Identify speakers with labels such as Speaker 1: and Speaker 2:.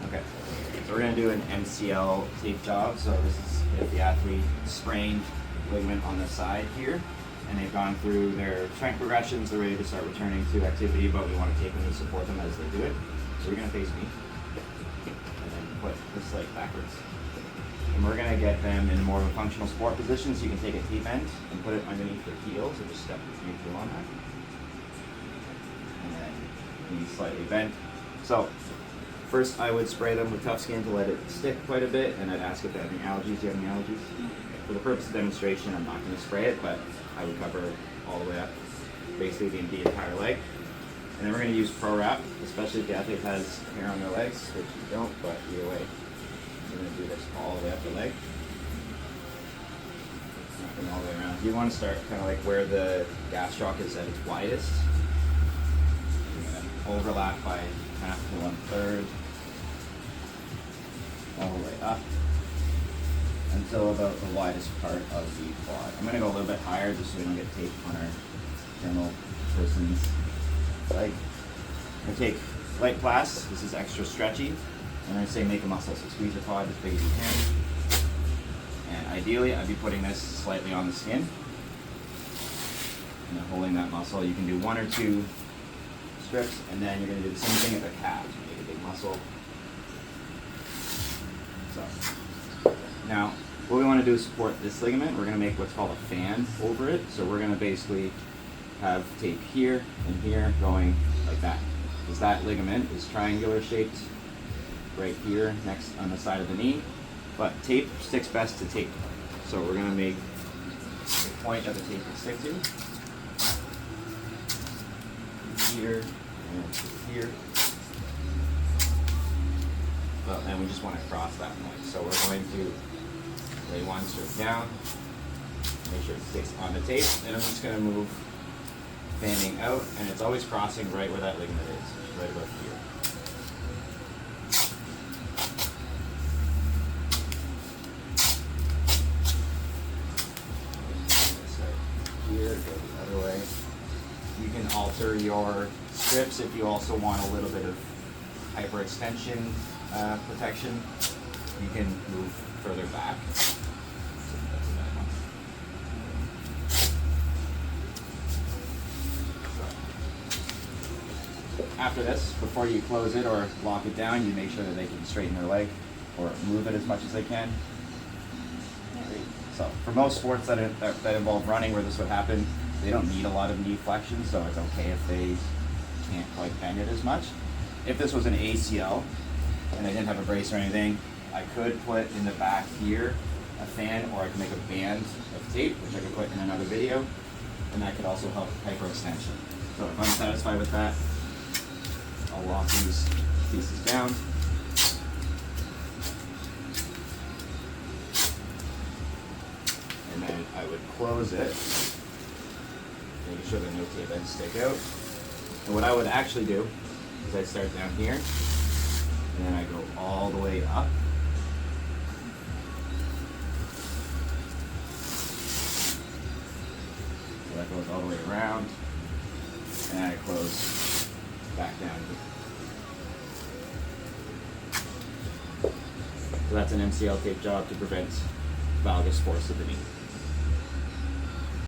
Speaker 1: Okay, so we're going to do an MCL tape job. So this is if the athlete sprained ligament on the side here, and they've gone through their strength progressions, they're ready to start returning to activity, but we want to tape them and support them as they do it. So we're going to face me, and then put this leg backwards. And we're going to get them in more of a functional sport position, so you can take a tape end and put it underneath their heels, and just step your heel on that. And then knees slightly bent. So first I would spray them with tough skin to let it stick quite a bit, and I'd ask if they have any allergies. Do you have any allergies? For the purpose of demonstration, I'm not going to spray it, but I would cover all the way up, basically the entire leg. And then we're going to use Pro Wrap, especially if the athlete has hair on their legs, which you don't, but either way, we're going to do this all the way up the leg. Wrapping all the way around. You want to start kind of like where the gastroc is at its widest. You're going to overlap by half to 1/3, all the way up until about the widest part of the quad. I'm going to go a little bit higher just so we don't get tape on our general person's leg. I'm going to take light plast. This is extra stretchy. I'm going to say make a muscle, so squeeze your quad as big as you can. And ideally, I'd be putting this slightly on the skin and then holding that muscle. You can do 1 or 2 strips, and then you're going to do the same thing at the calves. Make a big muscle. So now, what we want to do is support this ligament. We're going to make what's called a fan over it. So we're going to basically have tape here and here going like that. Because that ligament is triangular shaped right here next on the side of the knee. But tape sticks best to tape. So we're going to make the point of the tape to stick to. Here and here. Well, and we just want to cross that point. So we're going to lay one strip down, make sure it sticks on the tape, and I'm just going to move fanning out, and it's always crossing right where that ligament is, which is right about here. Here, go the other way. You can alter your strips if you also want a little bit of hyperextension protection. You can move further back. After this, before you close it or lock it down, you make sure that they can straighten their leg or move it as much as they can. So for most sports that involve running where this would happen, they don't need a lot of knee flexion, so it's okay if they can't quite bend it as much. If this was an ACL and they didn't have a brace or anything, I could put in the back here a fan, or I could make a band of tape, which I could put in another video, and that could also help hyperextension. So if I'm satisfied with that, I'll lock these pieces down. And then I would close it, making sure that no tape ends stick out. And what I would actually do is I start down here, and then I go all the way up. So that goes all the way around, and I close back down here. So that's an MCL tape job to prevent valgus force of the knee.